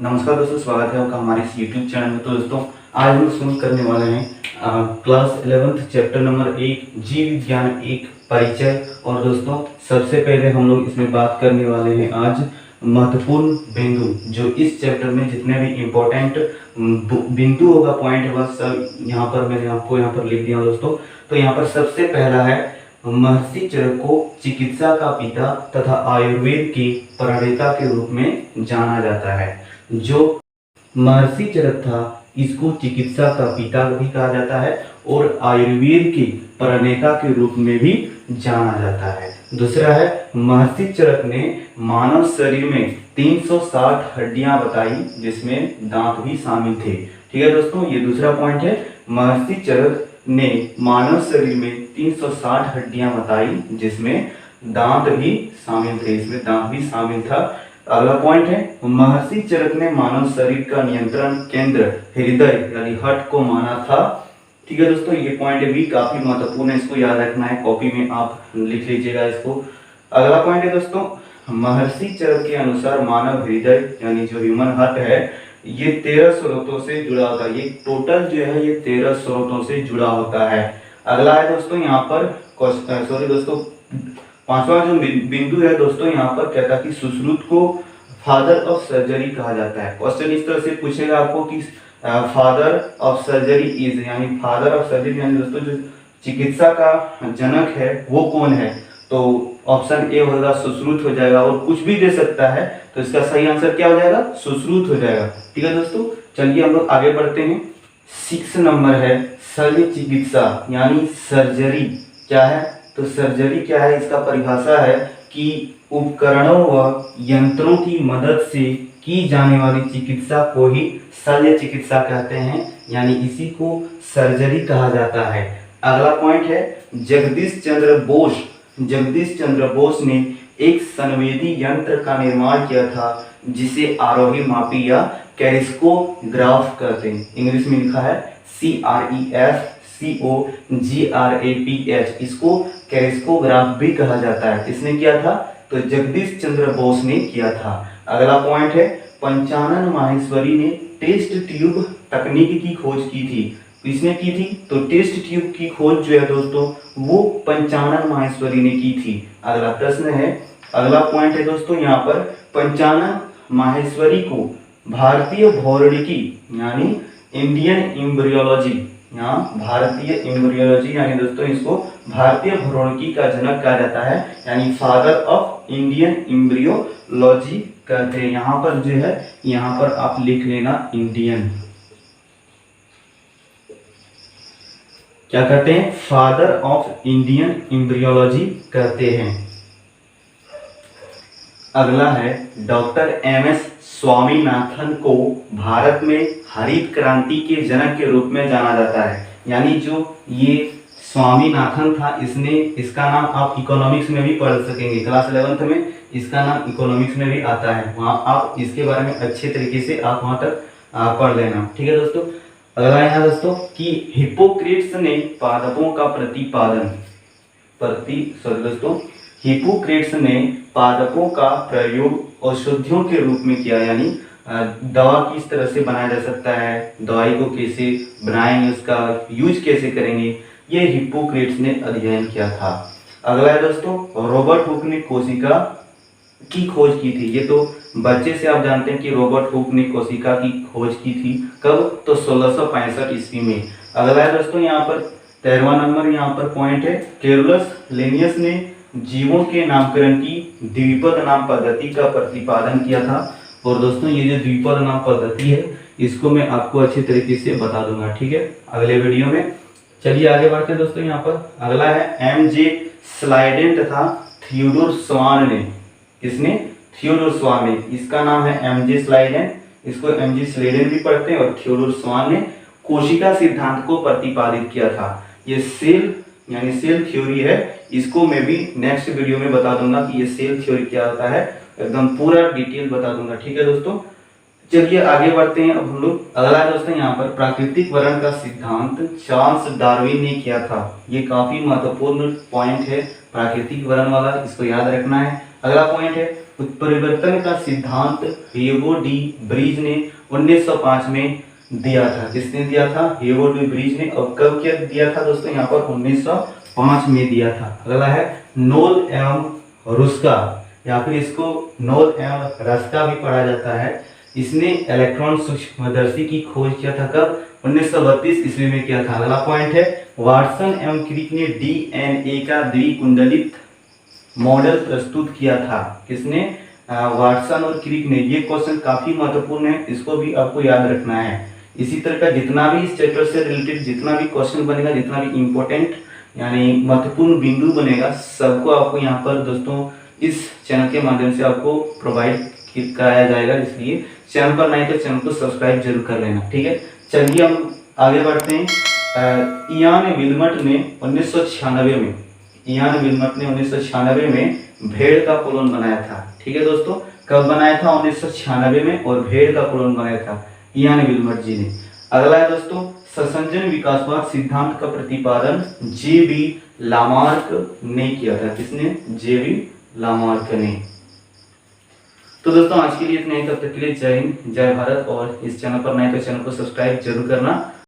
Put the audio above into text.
नमस्कार दोस्तों, स्वागत है आपका हमारे इस यूट्यूब चैनल में। तो दोस्तों आज हम शुरू करने वाले हैं क्लास 11th चैप्टर नंबर 1 जीव विज्ञान एक परिचय। और दोस्तों सबसे पहले हम लोग इसमें बात करने वाले हैं आज महत्वपूर्ण बिंदु, जो इस चैप्टर में जितने भी इम्पोर्टेंट बिंदु होगा, पॉइंट होगा, सब यहाँ पर मैंने आपको यहाँ पर लिख दिया दोस्तों। तो यहाँ पर सबसे पहला है महर्षि चरक को चिकित्सा का पिता तथा आयुर्वेद के प्रणेता के रूप में जाना जाता है। जो महर्षि चरक था इसको चिकित्सा का पिता भी कहा जाता है और आयुर्वेद के प्रणेता के रूप में भी जाना जाता है। दूसरा है महर्षि चरक ने मानव शरीर में 360 हड्डियां बताई, जिसमें दांत भी शामिल थे। ठीक है दोस्तों, ये दूसरा पॉइंट है। महर्षि चरक ने मानव शरीर में 360 हड्डियां बताई, जिसमें दांत भी शामिल थे, इसमें दांत भी शामिल था। अगला पॉइंट है महर्षि चरक ने मानव शरीर का नियंत्रण केंद्र हृदय यानी हार्ट को माना था। ठीक है दोस्तों, ये पॉइंट भी काफी महत्वपूर्ण है, इसको याद रखना है, कॉपी में आप लिख लीजिएगा इसको। अगला पॉइंट है दोस्तों, महर्षि चरक के अनुसार मानव हृदय यानी जो ह्यूमन हार्ट है ये 13 स्रोतों से जुड़ा होता है। ये टोटल जो है ये 13 स्रोतों से जुड़ा होता है। अगला है दोस्तों यहाँ पर पांचवा जो बिंदु है दोस्तों, यहाँ पर कहता है कि सुश्रुत को फादर ऑफ सर्जरी कहा जाता है। क्वेश्चन इस तरह से पूछेगा आपको कि फादर ऑफ सर्जरी इज, यानी फादर ऑफ सर्जरी यानी दोस्तों जो चिकित्सा का जनक है वो कौन है। तो ऑप्शन ए होगा सुश्रुत हो जाएगा, और कुछ भी दे सकता है, तो इसका सही आंसर क्या हो जाएगा, सुश्रुत हो जाएगा। ठीक है दोस्तों, चलिए हम लोग आगे बढ़ते हैं। 6 नंबर है शल्य चिकित्सा यानी सर्जरी क्या है। तो सर्जरी क्या है, इसका परिभाषा है कि उपकरणों व यंत्रों की मदद से की जाने वाली चिकित्सा को ही शल्य चिकित्सा कहते हैं, यानी इसी को सर्जरी कहा जाता है। अगला पॉइंट है जगदीश चंद्र बोस ने एक संवेदी यंत्र का निर्माण किया था, जिसे आरोही मापी या कैरिस्कोग्राफ कहते हैं। इंग्लिश में लिखा है CRESCOGRAPH, इसको कैरिस्कोग्राफ भी कहा जाता है। किसने किया था, तो जगदीश चंद्र बोस ने किया था। अगला पॉइंट है पंचानन माहेश्वरी ने टेस्ट ट्यूब तकनीक की खोज की थी। किसने की थी, तो टेस्ट ट्यूब की खोज जो है दोस्तों वो पंचानन माहेश्वरी ने की थी। अगला प्रश्न है, अगला पॉइंट है दोस्तों यहाँ पर पंचानन माहेश्वरी को भारतीय भौरणिकी यानी इंडियन एम्ब्रियोलॉजी, यहाँ भारतीय एम्ब्रियोलॉजी यानी दोस्तों इसको भारतीय भौरणिकी का जनक कहा जाता है, यानी फादर ऑफ इंडियन एम्ब्रियोलॉजी कहते हैं। यहाँ पर जो है यहाँ पर आप लिख लेना इंडियन, क्या कहते हैं, फादर ऑफ इंडियन एम्ब्रियोलॉजी कहते हैं। अगला है डॉक्टर MS स्वामीनाथन को भारत में हरित क्रांति के जनक के रूप में जाना जाता है। यानी जो ये स्वामीनाथन था, इसका नाम आप इकोनॉमिक्स में भी पढ़ सकेंगे, क्लास 11th में इसका नाम इकोनॉमिक्स में भी आता है, वहाँ आप इसके बारे में अच्छे तरीके से आप वहाँ तक पढ़ लेना। ठीक है दोस्तों, अगला है दोस्तों कि हिप्पोक्रेट्स ने पादपों का हिप्पोक्रेट्स ने पादपों का प्रयोग औषधियों के रूप में किया, यानी दवा किस तरह से बनाया जा सकता है, दवाई को कैसे बनाएंगे, उसका यूज कैसे करेंगे, ये हिप्पोक्रेट्स ने अध्ययन किया था। अगला है दोस्तों रॉबर्ट हुक ने कोशिका की खोज की थी। ये तो बच्चे से आप जानते हैं कि रॉबर्ट हुक ने कोशिका की खोज की थी, कब, तो 1665 ईस्वी में। अगला है दोस्तों यहाँ पर 13वां नंबर यहाँ पर पॉइंट है कैरोलस लिनियस ने जीवों के नामकरण की द्विपद नाम पद्धति का प्रतिपादन किया था। और दोस्तों ये जो द्विपद नाम पद्धति है इसको मैं आपको अच्छे तरीके से बता दूंगा, ठीक है, अगले वीडियो में। चलिए आगे बढ़ते हैं दोस्तों। यहाँ पर अगला है MJ स्लाइडेन तथा थियोडोर स्वान ने, किसने, थियोडोर स्वान ने, इसका नाम है MJ स्लाइडेन, इसको MJ स्लाइडेन भी पढ़ते हैं, और थियोडोर स्वान ने कोशिका सिद्धांत को प्रतिपादित किया था। ये सेल यानी सेल थ्योरी है, इसको मैं भी नेक्स्ट वीडियो में बता दूंगा कि ये सेल थ्योरी क्या होता है, एकदम पूरा डिटेल बता दूंगा। ठीक है दोस्तों, चलिए आगे बढ़ते हैं। अब हम लोग अगला है दोस्तों यहाँ पर प्राकृतिक वर्ण का सिद्धांत चार्ल्स डार्विन ने किया था। ये काफी महत्वपूर्ण पॉइंट है प्राकृतिक वर्ण वाला, इसको याद रखना है। अगला पॉइंट है उत्परिवर्तन का सिद्धांत हीगो डी ब्रिज ने 1905 में दिया था। किसने दिया था? हीगो डी ब्रिज ने। और कब क्या दिया था दोस्तों? यहाँ पर 1905 में दिया था। अगला है नोल एवं रुस्का, या फिर इसको नोल एवं रस्का भी पढ़ा जाता है। इसने इलेक्ट्रॉन सूक्ष्मदर्शी की खोज किया था। कब? 1932 ईस्वी में किया था। अगला पॉइंट है वाटसन एवं क्रिक ने डीएनए का द्विकुंडलित मॉडल प्रस्तुत किया था। किसने? वाटसन और क्रिक ने। ये क्वेश्चन काफी महत्वपूर्ण है, इसको भी आपको याद रखना है। इसी तरह का जितना भी इस चैप्टर से रिलेटेड जितना भी क्वेश्चन बनेगा, जितना भी इंपॉर्टेंट यानी महत्वपूर्ण बिंदु बनेगा, सबको आपको यहाँ पर दोस्तों इस चैनल के माध्यम से आपको प्रोवाइड कराया जाएगा। इसलिए चैनल पर नहीं तो चैनल को सब्सक्राइब जरूर कर लेना, ठीक है। चलिए हम आगे बढ़ते हैं। इयान विल्मट ने 1996 में भेड़ का कोलोन बनाया था। ठीक है दोस्तों, कब बनाया था? 1996 में, और भेड़ का कोलोन बनाया था इयान विल्मट जी ने। अगला है दोस्तों ससंजन विकासवाद सिद्धांत का प्रतिपादन जे.बी. लामार्क ने किया था। किसने? जे.बी. लामार्क ने। तो दोस्तों आज के लिए इतना ही। तब तक के लिए जय हिंद, जय भारत। और इस चैनल पर नए तो चैनल को सब्सक्राइब जरूर करना।